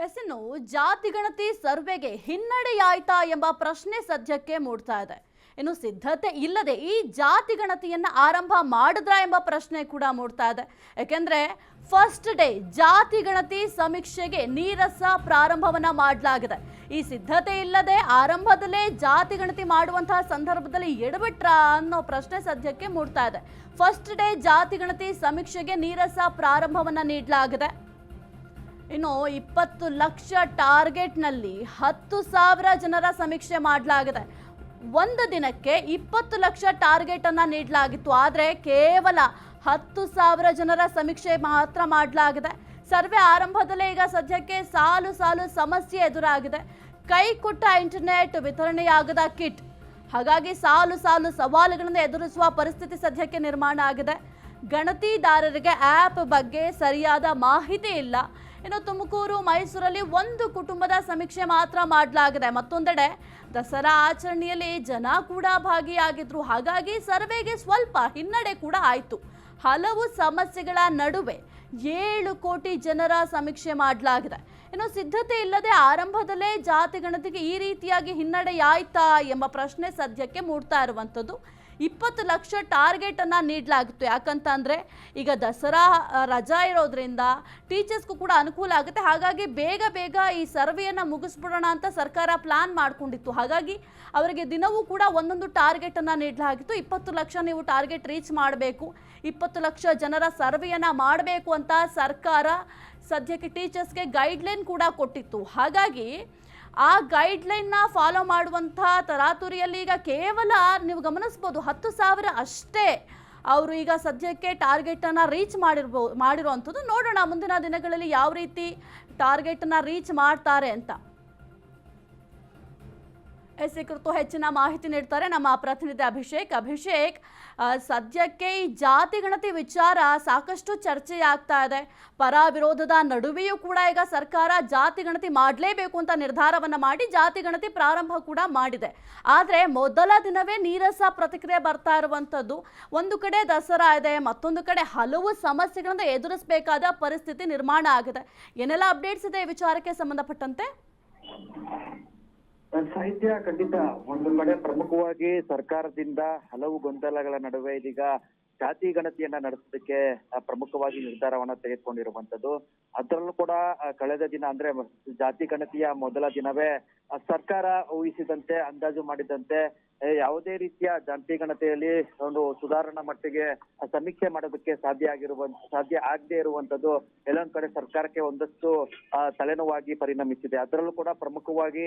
ಇನ್ನು ಜಾತಿ ಗಣತಿ ಸರ್ವೆಗೆ ಹಿನ್ನಡೆಯಾಯ್ತಾ ಎಂಬ ಪ್ರಶ್ನೆ ಸದ್ಯಕ್ಕೆ ಮೂಡ್ತಾ ಇದೆ. ಇನ್ನು ಸಿದ್ಧತೆ ಇಲ್ಲದೆ ಈ ಜಾತಿ ಗಣತಿಯನ್ನ ಆರಂಭ ಮಾಡಿದ್ರಾ ಎಂಬ ಪ್ರಶ್ನೆ ಕೂಡ ಮೂಡ್ತಾ ಇದೆ. ಯಾಕೆಂದ್ರೆ ಫಸ್ಟ್ ಡೇ ಜಾತಿ ಗಣತಿ ಸಮೀಕ್ಷೆಗೆ ನೀರಸ ಪ್ರಾರಂಭವನ್ನ ಮಾಡಲಾಗಿದೆ. ಈ ಸಿದ್ಧತೆ ಇಲ್ಲದೆ ಆರಂಭದಲ್ಲೇ ಜಾತಿ ಗಣತಿ ಮಾಡುವಂತಹ ಸಂದರ್ಭದಲ್ಲಿ ಎಡಬಿಟ್ರಾ ಅನ್ನೋ ಪ್ರಶ್ನೆ ಸದ್ಯಕ್ಕೆ ಮೂಡ್ತಾ ಇದೆ. ಫಸ್ಟ್ ಡೇ ಜಾತಿ ಗಣತಿ ಸಮೀಕ್ಷೆಗೆ ನೀರಸ ಪ್ರಾರಂಭವನ್ನ ನೀಡಲಾಗಿದೆ. ಇನ್ನು 20 ಲಕ್ಷ ಟಾರ್ಗೆಟ್ನಲ್ಲಿ 10,000 ಜನರ ಸಮೀಕ್ಷೆ ಮಾಡಲಾಗಿದೆ. ಒಂದು ದಿನಕ್ಕೆ 20 ಲಕ್ಷ ಟಾರ್ಗೆಟ್ ಅನ್ನ ನೀಡಲಾಗಿತ್ತು. ಆದರೆ ಕೇವಲ 10,000 ಜನರ ಸಮೀಕ್ಷೆ ಮಾತ್ರ ಮಾಡಲಾಗಿದೆ. ಸರ್ವೆ ಆರಂಭದಲ್ಲೇ ಈಗ ಸದ್ಯಕ್ಕೆ ಸಾಲು ಸಮಸ್ಯೆ ಎದುರಾಗಿದೆ. ಕೈ ಕೊಟ್ಟ ಇಂಟರ್ನೆಟ್ ವಿತರಣೆಯಾಗದ ಕಿಟ್, ಹಾಗಾಗಿ ಸಾಲು ಸವಾಲುಗಳನ್ನು ಎದುರಿಸುವ ಪರಿಸ್ಥಿತಿ ಸದ್ಯಕ್ಕೆ ನಿರ್ಮಾಣ ಆಗಿದೆ. ಗಣತಿದಾರರಿಗೆ ಆ್ಯಪ್ ಬಗ್ಗೆ ಸರಿಯಾದ ಮಾಹಿತಿ ಇಲ್ಲ. ಇನ್ನು ತುಮಕೂರು, ಮೈಸೂರಲ್ಲಿ ಒಂದು ಕುಟುಂಬದ ಸಮೀಕ್ಷೆ ಮಾತ್ರ ಮಾಡಲಾಗಿದೆ. ಮತ್ತೊಂದೆಡೆ ದಸರಾ ಆಚರಣೆಯಲ್ಲಿ ಜನ ಕೂಡ ಭಾಗಿಯಾಗಿದ್ರು. ಹಾಗಾಗಿ ಸರ್ವೆಗೆ ಸ್ವಲ್ಪ ಹಿನ್ನಡೆ ಕೂಡ ಆಯಿತು. ಹಲವು ಸಮಸ್ಯೆಗಳ ನಡುವೆ 7 ಕೋಟಿ ಜನರ ಸಮೀಕ್ಷೆ ಮಾಡಲಾಗಿದೆ. ಇನ್ನು ಸಿದ್ಧತೆ ಇಲ್ಲದೆ ಆರಂಭದಲ್ಲೇ ಜಾತಿ ಗಣತಿಗೆ ಈ ರೀತಿಯಾಗಿ ಹಿನ್ನಡೆಯಾಯ್ತಾ ಎಂಬ ಪ್ರಶ್ನೆ ಸದ್ಯಕ್ಕೆ ಮೂಡ್ತಾ ಇರುವಂಥದ್ದು. 20 ಲಕ್ಷ ಟಾರ್ಗೆಟ್ ಅನ್ನ ನೀಡಲಾಗಿತ್ತು. ಯಾಕಂತಂದ್ರೆ ಈಗ ದಸರಾ ರಜಾ ಇರೋದ್ರಿಂದ ಟೀಚರ್ಸ್ಗೂ ಕೂಡ ಅನುಕೂಲ ಆಗುತ್ತೆ. ಹಾಗಾಗಿ ಬೇಗ ಈ ಸರ್ವೆಯನ್ನ ಮುಗಿಸ್ಬಿಡೋಣ ಅಂತ ಸರ್ಕಾರ ಪ್ಲಾನ್ ಮಾಡ್ಕೊಂಡಿತ್ತು. ಹಾಗಾಗಿ ಅವರಿಗೆ ದಿನವೂ ಕೂಡ ಒಂದೊಂದು ಟಾರ್ಗೆಟ್ ಅನ್ನ ನೀಡಲಾಗಿತ್ತು. 20 ಲಕ್ಷ ನೀವು ಟಾರ್ಗೆಟ್ ರೀಚ್ ಮಾಡಬೇಕು, 20 ಲಕ್ಷ ಜನರ ಸರ್ವೆಯನ್ನ ಮಾಡಬೇಕು ಅಂತ ಸರ್ಕಾರ ಸದ್ಯಕ್ಕೆ ಟೀಚರ್ಸ್ಗೆ ಗೈಡ್ಲೈನ್ ಕೂಡ ಕೊಟ್ಟಿತ್ತು. ಹಾಗಾಗಿ ಆ ಗೈಡ್ಲೈನ್ನ ಫಾಲೋ ಮಾಡುವಂತಹ ತರಾತುರಿಯಲ್ಲಿ ಈಗ ಕೇವಲ ನೀವು ಗಮನಿಸ್ಬೋದು 10,000 ಅಷ್ಟೇ ಅವರು ಈಗ ಸದ್ಯಕ್ಕೆ ಟಾರ್ಗೆಟನ್ನು ರೀಚ್ ಮಾಡಿರುವಂಥದ್ದು. ನೋಡೋಣ ಮುಂದಿನ ದಿನಗಳಲ್ಲಿ ಯಾವ ರೀತಿ ಟಾರ್ಗೆಟನ್ನು ರೀಚ್ ಮಾಡ್ತಾರೆ ಅಂತ. ಈ ಕುರಿತು ಹೆಚ್ಚಿನ ಮಾಹಿತಿ ನೀಡ್ತಾರೆ ನಮ್ಮ ಪ್ರತಿನಿಧಿ ಅಭಿಷೇಕ್. ಸದ್ಯಕ್ಕೆ ಈ ಜಾತಿ ಗಣತಿ ವಿಚಾರ ಸಾಕಷ್ಟು ಚರ್ಚೆಯಾಗ್ತಾ ಇದೆ. ಪರ ವಿರೋಧದ ನಡುವೆಯೂ ಕೂಡ ಈಗ ಸರ್ಕಾರ ಜಾತಿ ಗಣತಿ ಮಾಡಲೇಬೇಕು ಅಂತ ನಿರ್ಧಾರವನ್ನ ಮಾಡಿ ಜಾತಿ ಗಣತಿ ಪ್ರಾರಂಭ ಕೂಡ ಮಾಡಿದೆ. ಆದರೆ ಮೊದಲ ದಿನವೇ ನೀರಸ ಪ್ರತಿಕ್ರಿಯೆ ಬರ್ತಾ ಇರುವಂಥದ್ದು. ಒಂದು ಕಡೆ ದಸರಾ ಇದೆ, ಮತ್ತೊಂದು ಕಡೆ ಹಲವು ಸಮಸ್ಯೆಗಳನ್ನು ಎದುರಿಸಬೇಕಾದ ಪರಿಸ್ಥಿತಿ ನಿರ್ಮಾಣ ಆಗಿದೆ. ಏನೆಲ್ಲ ಅಪ್ಡೇಟ್ಸ್ ಇದೆ ಈ ವಿಚಾರಕ್ಕೆ ಸಂಬಂಧಪಟ್ಟಂತೆ? ಸಾಹಿತ್ಯ ಖಂಡಿತ ಒಂದು ಕಡೆ ಪ್ರಮುಖವಾಗಿ ಸರ್ಕಾರದಿಂದ ಹಲವು ಗೊಂದಲಗಳ ನಡುವೆ ಇದೀಗ ಜಾತಿ ಗಣತಿಯನ್ನ ನಡೆಸೋದಕ್ಕೆ ಪ್ರಮುಖವಾಗಿ ನಿರ್ಧಾರವನ್ನ ತೆಗೆದುಕೊಂಡಿರುವಂತದ್ದು. ಅದರಲ್ಲೂ ಕೂಡ ಕಳೆದ ದಿನ ಅಂದ್ರೆ ಜಾತಿ ಗಣತಿಯ ಮೊದಲ ದಿನವೇ ಸರ್ಕಾರ ಊಹಿಸಿದಂತೆ ಅಂದಾಜು ಮಾಡಿದಂತೆ ಯಾವುದೇ ರೀತಿಯ ಜಾತಿ ಗಣತಿಯಲ್ಲಿ ಒಂದು ಸುಧಾರಣಾ ಮಟ್ಟಿಗೆ ಸಮೀಕ್ಷೆ ಮಾಡೋದಕ್ಕೆ ಸಾಧ್ಯ ಆಗದೆ ಇರುವಂತದ್ದು ಎಲ್ಲೊಂದ್ ಕಡೆ ಸರ್ಕಾರಕ್ಕೆ ಒಂದಷ್ಟು ತಲೆನೋವಾಗಿ ಪರಿಣಮಿಸಿದೆ. ಅದರಲ್ಲೂ ಕೂಡ ಪ್ರಮುಖವಾಗಿ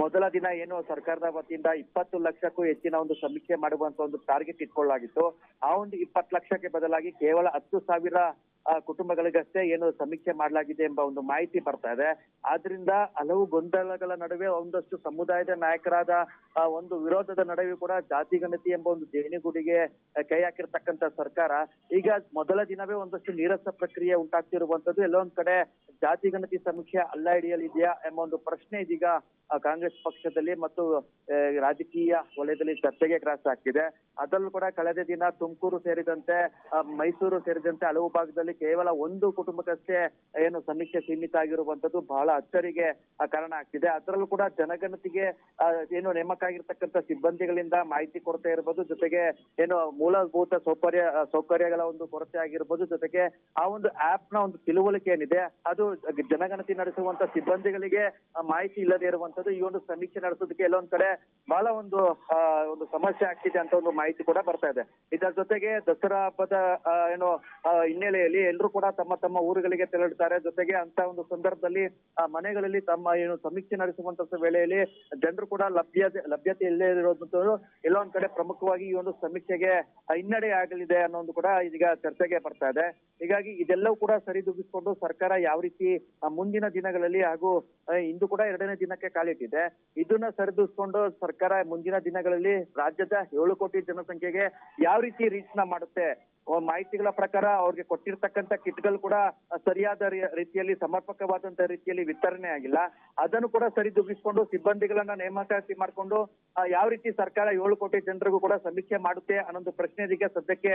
ಮೊದಲ ದಿನ ಏನು ಸರ್ಕಾರದ ವತಿಯಿಂದ 20 ಲಕ್ಷಕ್ಕೂ ಹೆಚ್ಚಿನ ಒಂದು ಸಮೀಕ್ಷೆ ಮಾಡುವಂತ ಒಂದು ಟಾರ್ಗೆಟ್ ಇಟ್ಕೊಳ್ಳಲಾಗಿತ್ತು. ಆ ಒಂದು 20 ಲಕ್ಷಕ್ಕೆ ಬದಲಾಗಿ ಕೇವಲ 10,000 ಕುಟುಂಬಗಳಿಗಷ್ಟೇ ಏನು ಸಮೀಕ್ಷೆ ಮಾಡಲಾಗಿದೆ ಎಂಬ ಒಂದು ಮಾಹಿತಿ ಬರ್ತಾ ಇದೆ. ಆದ್ರಿಂದ ಹಲವು ಗೊಂದಲಗಳ ನಡುವೆ ಒಂದಷ್ಟು ಸಮುದಾಯದ ನಾಯಕರಾದ ಒಂದು ವಿರೋಧದ ನಡುವೆ ಕೂಡ ಜಾತಿ ಗಣತಿ ಎಂಬ ಒಂದು ದೇಣಿಗುಡಿಗೆ ಕೈ ಹಾಕಿರ್ತಕ್ಕಂಥ ಸರ್ಕಾರ ಈಗ ಮೊದಲ ದಿನವೇ ಒಂದಷ್ಟು ನೀರಸ ಪ್ರಕ್ರಿಯೆ ಉಂಟಾಗ್ತಿರುವಂತದ್ದು. ಎಲ್ಲೊಂದ್ ಕಡೆ ಜಾತಿ ಗಣತಿ ಸಮೀಕ್ಷೆ ಅಲ್ಲ ಹಿಡಿಯಲಿದೆಯಾ ಎಂಬ ಒಂದು ಪ್ರಶ್ನೆ ಇದೀಗ ಕಾಂಗ್ರೆಸ್ ಪಕ್ಷದಲ್ಲಿ ಮತ್ತು ರಾಜಕೀಯ ವಲಯದಲ್ಲಿ ಚರ್ಚೆಗೆ ಗ್ರಾಸ ಆಗ್ತಿದೆ. ಅದರಲ್ಲೂ ಕೂಡ ಕಳೆದ ದಿನ ತುಮಕೂರು ಸೇರಿದಂತೆ ಮೈಸೂರು ಸೇರಿದಂತೆ ಹಲವು ಭಾಗದಲ್ಲಿ ಕೇವಲ ಒಂದು ಕುಟುಂಬಕ್ಕಷ್ಟೇ ಏನು ಸಮೀಕ್ಷೆ ಸೀಮಿತ ಆಗಿರುವಂತದ್ದು ಬಹಳ ಅಚ್ಚರಿಗೆ ಕಾರಣ ಆಗ್ತಿದೆ. ಅದರಲ್ಲೂ ಕೂಡ ಜನಗಣತಿಗೆ ಏನು ನೇಮಕ ಆಗಿರ್ತಕ್ಕಂಥ ಸಿಬ್ಬಂದಿಗಳಿಂದ ಮಾಹಿತಿ ಕೊರತೆ ಇರ್ಬೋದು, ಜೊತೆಗೆ ಏನು ಮೂಲಭೂತ ಸೌಕರ್ಯಗಳ ಒಂದು ಕೊರತೆ ಆಗಿರ್ಬೋದು, ಜೊತೆಗೆ ಆ ಒಂದು ಆಪ್ ನ ಒಂದು ತಿಳುವಳಿಕೆ ಏನಿದೆ ಅದು ಜನಗಣತಿ ನಡೆಸುವಂತ ಸಿಬ್ಬಂದಿಗಳಿಗೆ ಮಾಹಿತಿ ಇಲ್ಲದೆ ಇರುವಂತದ್ದು ಈ ಒಂದು ಸಮೀಕ್ಷೆ ನಡೆಸೋದಕ್ಕೆ ಎಲ್ಲೊಂದ್ ಕಡೆ ಬಹಳ ಒಂದು ಸಮಸ್ಯೆ ಆಗ್ತಿದೆ ಅಂತ ಒಂದು ಮಾಹಿತಿ ಕೂಡ ಬರ್ತಾ ಇದೆ. ಇದರ ಜೊತೆಗೆ ದಸರಾ ಹಬ್ಬದ ಏನು ಹಿನ್ನೆಲೆಯಲ್ಲಿ ಎಲ್ಲರೂ ಕೂಡ ತಮ್ಮ ಊರುಗಳಿಗೆ ತೆರಳುತ್ತಾರೆ. ಜೊತೆಗೆ ಅಂತ ಒಂದು ಸಂದರ್ಭದಲ್ಲಿ ಮನೆಗಳಲ್ಲಿ ತಮ್ಮ ಏನು ಸಮೀಕ್ಷೆ ನಡೆಸುವಂತ ವೇಳೆಯಲ್ಲಿ ಜನರು ಕೂಡ ಲಭ್ಯತೆ ಇಲ್ಲದೆ ಇರೋದು ಎಲ್ಲೊಂದ್ ಕಡೆ ಪ್ರಮುಖವಾಗಿ ಈ ಒಂದು ಸಮೀಕ್ಷೆಗೆ ಹಿನ್ನಡೆ ಆಗಲಿದೆ ಅನ್ನೋದು ಕೂಡ ಇದೀಗ ಚರ್ಚೆಗೆ ಬರ್ತಾ ಇದೆ. ಹೀಗಾಗಿ ಇದೆಲ್ಲವೂ ಕೂಡ ಸರಿದೂಗಿಸಿಕೊಂಡು ಸರ್ಕಾರ ಯಾವ ರೀತಿ ಮುಂದಿನ ದಿನಗಳಲ್ಲಿ ಹಾಗೂ ಇಂದು ಕೂಡ 2ನೇ ದಿನಕ್ಕೆ ಕಾಲಿಟ್ಟಿದೆ, ಇದನ್ನ ಸರಿದೂಗಿಸಿಕೊಂಡು ಸರ್ಕಾರ ಮುಂದಿನ ದಿನಗಳಲ್ಲಿ ರಾಜ್ಯದ 7 ಕೋಟಿ ಜನಸಂಖ್ಯೆಗೆ ಯಾವ ರೀತಿ ರೀಚ್ ನ ಮಾಡುತ್ತೆ. ಮಾಹಿತಿಗಳ ಪ್ರಕಾರ ಅವ್ರಿಗೆ ಕೊಟ್ಟಿರ್ತಕ್ಕಂಥ ಕಿಟ್ಗಳು ಕೂಡ ಸರಿಯಾದ ರೀತಿಯಲ್ಲಿ ಸಮರ್ಪಕವಾದಂತ ರೀತಿಯಲ್ಲಿ ವಿತರಣೆ ಆಗಿಲ್ಲ. ಅದನ್ನು ಕೂಡ ಸರಿದೂಗಿಸಿಕೊಂಡು ಸಿಬ್ಬಂದಿಗಳನ್ನ ನೇಮಕಾತಿ ಮಾಡಿಕೊಂಡು ಯಾವ ರೀತಿ ಸರ್ಕಾರ 7 ಕೋಟಿ ಜನರಿಗೂ ಕೂಡ ಸಮೀಕ್ಷೆ ಮಾಡುತ್ತೆ ಅನ್ನೊಂದು ಪ್ರಶ್ನೆ ಇದೀಗ ಸದ್ಯಕ್ಕೆ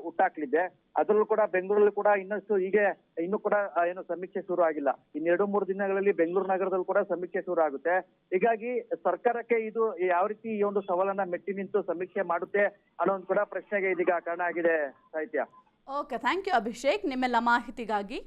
ಹುಟ್ಟಾಕ್ಲಿದೆ. ಅದರಲ್ಲೂ ಕೂಡ ಬೆಂಗಳೂರಲ್ಲಿ ಕೂಡ ಇನ್ನಷ್ಟು ಹೀಗೆ ಇನ್ನು ಕೂಡ ಏನು ಸಮೀಕ್ಷೆ ಶುರು ಆಗಿಲ್ಲ. ಇನ್ನೆರಡು ಮೂರು ದಿನಗಳಲ್ಲಿ ಬೆಂಗಳೂರು ನಗರದಲ್ಲಿ ಕೂಡ ಸಮೀಕ್ಷೆ ಶುರು ಆಗುತ್ತೆ. ಹೀಗಾಗಿ ಸರ್ಕಾರಕ್ಕೆ ಇದು ಯಾವ ರೀತಿ ಈ ಒಂದು ಸವಾಲನ್ನ ಮೆಟ್ಟಿ ನಿಂತು ಸಮೀಕ್ಷೆ ಮಾಡುತ್ತೆ ಅನ್ನೋ ಒಂದು ಕೂಡ ಪ್ರಶ್ನೆಗೆ ಇದೀಗ ಕಾರಣ ಆಗಿದೆ ಸಾಹಿತ್ಯ. ಓಕೆ, ಥ್ಯಾಂಕ್ ಯು ಅಭಿಷೇಕ್ ನಿಮ್ಮೆಲ್ಲ ಮಾಹಿತಿಗಾಗಿ.